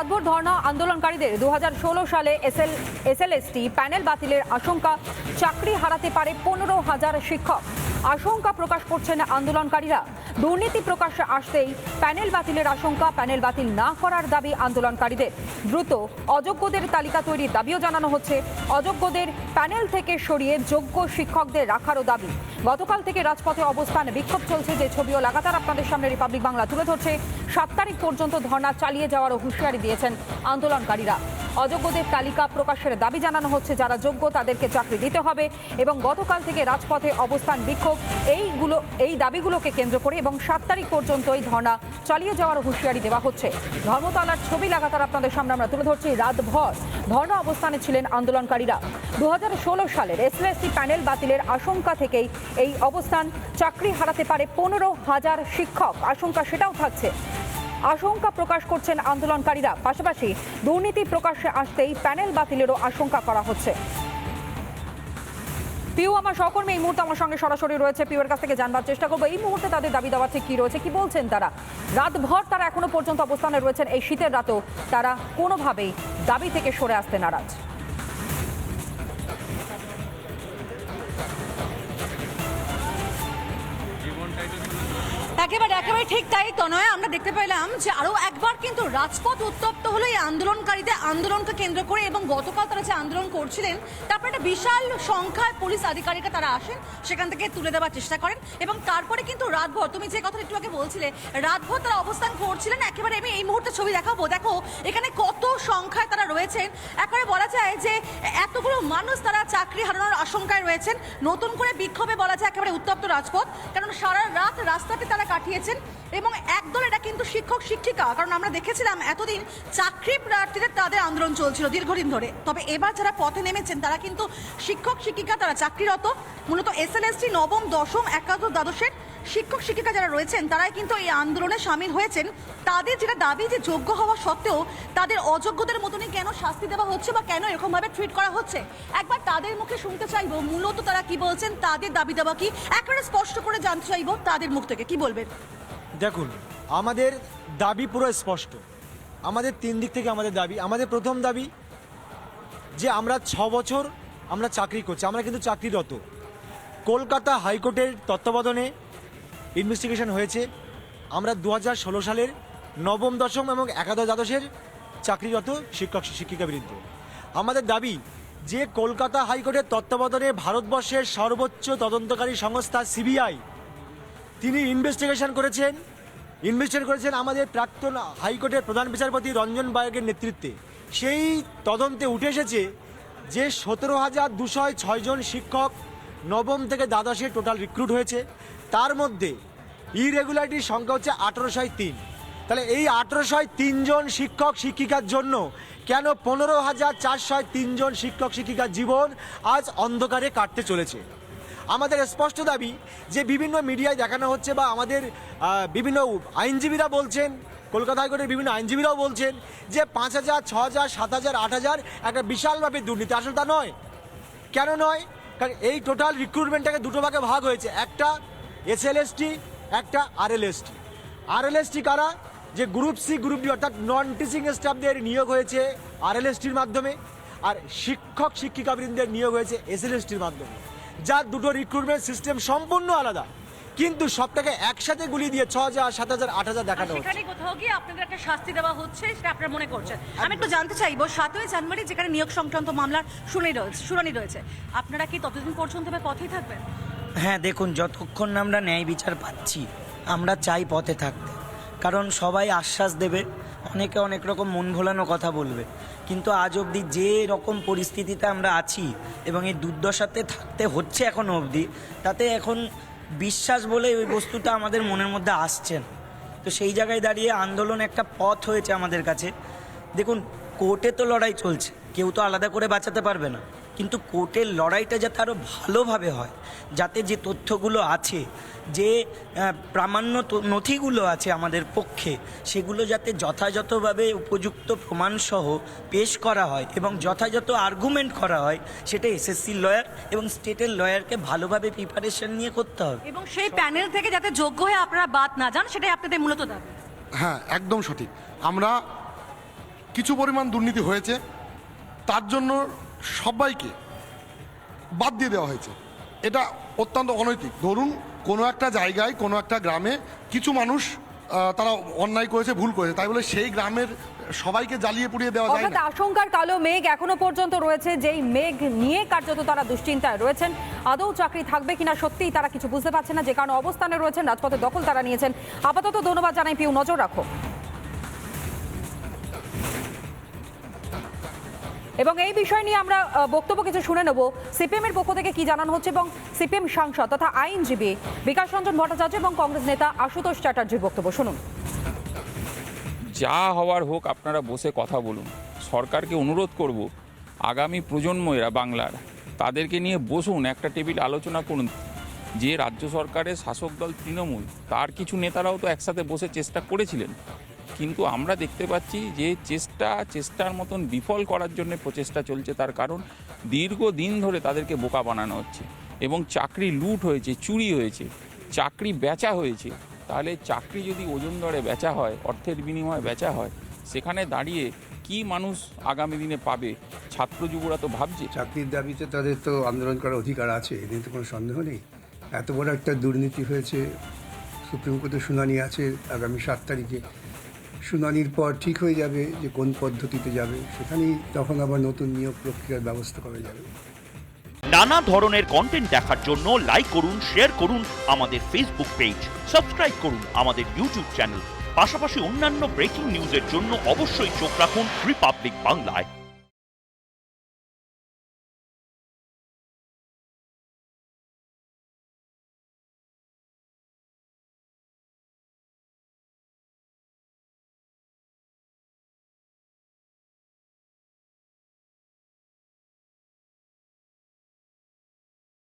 রাতভর ধর্ণা আন্দোলনকারীদের 2016 সালে এসএলএসটি প্যানেল বাতিলের আশঙ্কা, চাকরি হারাতে পারে 15,000 শিক্ষক। আশঙ্কা প্রকাশ করছেন আন্দোলনকারীরা। দুর্নীতি প্রকাশ্যে আসতেই প্যানেল বাতিলের আশঙ্কা, প্যানেল বাতিল না করার দাবি আন্দোলনকারীদের। দ্রুত অযোগ্যদের তালিকা তৈরির দাবিও জানানো হচ্ছে। অযোগ্যদের প্যানেল থেকে সরিয়ে যোগ্য শিক্ষকদের রাখারও দাবি। গতকাল থেকে রাজপথে অবস্থান, বিক্ষোভ চলছে, যে ছবিও লাগাতার আপনাদের সামনে রিপাবলিক বাংলা তুলে ধরছে। 7 তারিখ পর্যন্ত ধর্ণা চালিয়ে যাওয়ারও হুঁশিয়ারি দিয়েছেন আন্দোলনকারীরা। অযোগ্যদের তালিকা প্রকাশের দাবি জানানো হচ্ছে। যারা যোগ্য তাদেরকে চাকরি দিতে হবে এবং গতকাল থেকে রাজপথে অবস্থান, বিক্ষোভ এই দাবিগুলোকে কেন্দ্র করে এবং 7 তারিখ পর্যন্ত এই ধর্ণা চালিয়ে যাওয়ার হুঁশিয়ারি দেওয়া হচ্ছে। ধর্মতলার ছবি লাগাতার আপনাদের সামনে আমরা তুলে ধরছি। রাতভর ধর্ণা অবস্থানে ছিলেন আন্দোলনকারীরা। 2016 সালের এসএলএসটি প্যানেল বাতিলের আশঙ্কা থেকেই এই অবস্থান। চাকরি হারাতে পারে 15,000 শিক্ষক, আশঙ্কা সেটাও থাকছে। আশঙ্কা প্রকাশ করছেন আন্দোলনকারীরা। পাশাপাশি দুর্নীতি প্রকাশ্যে আসতেই প্যানেল বাতিলেরও আশঙ্কা করা হচ্ছে। পিউ আমার সহকর্মী এই মুহূর্তে আমার সঙ্গে সরাসরি রয়েছে। পিউয়ের কাছ থেকে জানবার চেষ্টা করবো এই মুহূর্তে তাদের দাবি দাওয়া ঠিক কি রয়েছে, কি বলছেন তারা। রাতভর তারা এখনো পর্যন্ত অবস্থানে রয়েছেন। এই শীতের রাতেও তারা কোনোভাবেই দাবি থেকে সরে আসতে নারাজ। একেবারে ঠিক তাই তনয়। আমরা দেখতে পেলাম যে আরো একবার কিন্তু রাজপথ উত্তপ্ত হলো এই আন্দোলনকারীদের আন্দোলনকে কেন্দ্র করে, এবং গতকাল তারা যে আন্দোলন করছিলেন তারপরে একটা বিশাল সংখ্যায় পুলিশ আধিকারিকরা তারা আসেন, সেখান থেকে তুলে দেওয়ার চেষ্টা করেন এবং তারপরে কিন্তু রাতভর, তুমি যে কথা একটু আগে বলছিলে, রাতভর তারা অবস্থান করছিলেন। একেবারে আমি এই মুহূর্তে ছবি দেখাবো, দেখো এখানে কত সংখ্যায় তারা রয়েছেন। একেবারে বলা যায় যে এতগুলো মানুষ তারা চাকরি হারানোর আশঙ্কায় রয়েছেন। নতুন করে বিক্ষোভে বলা যায় একেবারে উত্তপ্ত রাজপথ, কারণ সারা রাত রাস্তাতে তারা কাটিয়েছেন এবং একদল এটা কিন্তু শিক্ষক শিক্ষিকা, কারণ আমরা দেখেছিলাম এতদিন চাকরি প্রার্থীদের তাদের আন্দোলন চলছিল দীর্ঘদিন ধরে। তবে এবার যারা পথে নেমেছেন তারা কিন্তু শিক্ষক শিক্ষিকা, তারা চাকরিরত। মূলত এসএলএসটি নবম, দশম, একাদশ, দ্বাদশের শিক্ষক শিক্ষিকা যারা রয়েছেন তারাই কিন্তু এই আন্দোলনে সামিল হয়েছেন। তাদের যেটা দাবি যে যোগ্য হওয়া সত্ত্বেও তাদের অযোগ্যদের মতনই কেন শাস্তি দেওয়া হচ্ছে বা কেন এরকমভাবে ট্রিট করা হচ্ছে, একবার তাদের মুখে শুনতে চাইবো মূলত তারা কি বলছেন, তাদের দাবি দেওয়া কি একেবারে স্পষ্ট করে জানতে চাইবো তাদের মুখ থেকে। কি বলবেন? দেখুন, আমাদের দাবি পুরো স্পষ্ট। আমাদের 3 দিক থেকে আমাদের দাবি। আমাদের প্রথম দাবি যে আমরা 6 বছর আমরা চাকরি করছি, আমরা কিন্তু চাকরিরত। কলকাতা হাইকোর্টের তত্ত্বাবধানে ইনভেস্টিগেশন হয়েছে। আমরা 2016 সালের নবম, দশম এবং একাদশ, দ্বাদশের চাকরিরত শিক্ষক শিক্ষিকা বিরুদ্ধে আমাদের দাবি যে কলকাতা হাইকোর্টের তত্ত্বাবধানে ভারতবর্ষের সর্বোচ্চ তদন্তকারী সংস্থা সিবিআই তিনি ইনভেস্টিগেশন করেছেন আমাদের প্রাক্তন হাইকোর্টের প্রধান বিচারপতি রঞ্জন বায়ের নেতৃত্বে। সেই তদন্তে উঠে এসেছে যে 17,206 জন শিক্ষক নবম থেকে দ্বাদশে টোটাল রিক্রুট হয়েছে। তার মধ্যে ইরেগুলারিটির সংখ্যা হচ্ছে 1803। তাহলে এই 1803 জন শিক্ষক শিক্ষিকার জন্য কেন 15,403 জন শিক্ষক শিক্ষিকার জীবন আজ অন্ধকারে কাটতে চলেছে? আমাদের স্পষ্ট দাবি যে বিভিন্ন মিডিয়ায় দেখানো হচ্ছে বা আমাদের বিভিন্ন আইনজীবীরা বলছেন, কলকাতা হাইকোর্টের বিভিন্ন আইনজীবীরাও বলছেন যে 5,000, 6,000, 7,000, 8,000 একটা বিশালভাবে দুর্নীতি। আসলে তা নয়। কেন নয়? কারণ এই টোটাল রিক্রুটমেন্টটাকে দুটো ভাগে ভাগ হয়েছে, একটা এসএলএসটি, একটা আরএলএসটি। আরএলএসটি কারা? যে গ্রুপ সি, গ্রুপ ডি অর্থাৎ নন টিচিং স্টাফদের নিয়োগ হয়েছে আরএলএসটির মাধ্যমে, আর শিক্ষক শিক্ষিকাবৃন্দের নিয়োগ হয়েছে এসএলএসটির মাধ্যমে, যার দুটো রিক্রুটমেন্ট সিস্টেম সম্পূর্ণ আলাদা, কিন্তু সবটাকে একসাথে গুলিয়ে দিয়ে 6,000, 7,000, 8,000 দেখানো হচ্ছে। সেখানে কোথাও গিয়ে আপনাদের একটা শাস্তি দেওয়া হচ্ছে সেটা আপনারা মনে করছেন। আমি একটু জানতে চাইবো, 7ই জানুয়ারি যেখানে নিয়োগ সংক্রান্ত মামলার শুনানি রয়েছে, আপনারা কি ততদিন পর্যন্ত পথেই থাকবেন? হ্যাঁ, দেখুন, যতক্ষণ না আমরা ন্যায় বিচার পাচ্ছি আমরা চাই পথে থাকতে। কারণ সবাই আশ্বাস দেবে, অনেকে অনেক রকম মন ভোলানো কথা বলবে, কিন্তু আজ অবধি যে রকম পরিস্থিতিতে আমরা আছি এবং এই দুর্দশাতে থাকতে হচ্ছে এখনও অবধি, তাতে এখন বিশ্বাস বলে ওই বস্তুটা আমাদের মনের মধ্যে আসছে না। তো সেই জায়গায় দাঁড়িয়ে আন্দোলন একটা পথ হয়েছে আমাদের কাছে। দেখুন, কোর্টে তো লড়াই চলছে, কেউ তো আলাদা করে বাঁচাতে পারবে না, কিন্তু কোর্টের লড়াইটা যাতে আরও ভালোভাবে হয়, যাতে যে তথ্যগুলো আছে, যে প্রামাণ্য নথিগুলো আছে আমাদের পক্ষে, সেগুলো যাতে যথাযথভাবে উপযুক্ত প্রমাণসহ পেশ করা হয় এবং যথাযথ আর্গুমেন্ট করা হয়, সেটা এসএসসির লয়ার এবং স্টেটের লয়ারকে ভালোভাবে প্রিপারেশন নিয়ে করতে হবে। এবং সেই প্যানেল থেকে যাতে যোগ্য হয়ে আপনারা বাদ না যান, সেটাই আপনাদের মূলত দাবি। হ্যাঁ, একদম সঠিক। আমরা কিছু পরিমাণ দুর্নীতি হয়েছে, তার জন্য সবাইকে বাদ দিয়ে দেওয়া হয়েছে। এটা অত্যন্ত অনৈতিক। ধরুন কোনো একটা জায়গায়, কোনো একটা গ্রামে কিছু মানুষ তারা অন্যায় করেছে, ভুল করেছে, তাই বলে সেই গ্রামের সবাইকে জ্বালিয়ে পুড়িয়ে দেওয়া যায় অর্থাৎ না। আশঙ্কার কালো মেঘ এখনো পর্যন্ত রয়েছে, যেই মেঘ নিয়ে কার্যত তারা দুশ্চিন্তায় রয়েছেন। আদৌ চাকরি থাকবে কিনা সত্যিই তারা কিছু বুঝতে পারছেন না, যে কারণে অবস্থানে রয়েছেন, রাজপথের দখল তারা নিয়েছেন। আপাতত ধন্যবাদ জানাই পিউ, নজর রাখো। এবং এই বিষয় নিয়ে আমরা বক্তব্য কিছু শুনে নেব সিপিএম এর পক্ষ থেকে কি জানানো হচ্ছে, এবং সিপিএম সাংসদ তথা আইনজীবী বিকাশ রঞ্জন ভট্টাচার্য এবং কংগ্রেস নেতা আশুতোষ চ্যাটার্জির বক্তব্য শুনুন। যা হওয়ার হোক, আপনারা বসে কথা বলুন। সরকারকে অনুরোধ করব, আগামী প্রজন্ম এরা বাংলার, তাদেরকে নিয়ে বসুন, একটা টেবিল আলোচনা করুন। যে রাজ্য সরকারের শাসক দল তৃণমূল, তার কিছু নেতারাও তো একসাথে বসে চেষ্টা করেছিলেন, কিন্তু আমরা দেখতে পাচ্ছি যে চেষ্টার মতন বিফল করার জন্য প্রচেষ্টা চলছে। তার কারণ দীর্ঘদিন ধরে তাদেরকে বোকা বানানো হচ্ছে এবং চাকরি লুট হয়েছে, চুরি হয়েছে, চাকরি বেচা হয়েছে। তাহলে চাকরি যদি ওজন দরে বেচা হয়, অর্থের বিনিময়ে বেচা হয়, সেখানে দাঁড়িয়ে কি মানুষ আগামী দিনে পাবে? ছাত্র যুবরা তো ভাবছে। চাকরির দাবিতে তাদের তো আন্দোলন করার অধিকার আছে, এদিন তো কোনো সন্দেহ নেই। এত বড় একটা দুর্নীতি হয়েছে, সুপ্রিম কোর্টে শুনানি আছে আগামী 7 তারিখে। শুনানির পর ঠিক হয়ে যাবে যে কোন পদ্ধতিতে যাবে, সেখানেই তখন আবার নতুন নিয়োগ প্রক্রিয়ার ব্যবস্থা করা যাবে। নানা ধরনের কন্টেন্ট দেখার জন্য লাইক করুন, শেয়ার করুন আমাদের ফেসবুক পেজ, সাবস্ক্রাইব করুন আমাদের ইউটিউব চ্যানেল। পাশাপাশি অন্যান্য ব্রেকিং নিউজের জন্য অবশ্যই চোখ রাখুন রিপাবলিক বাংলায়।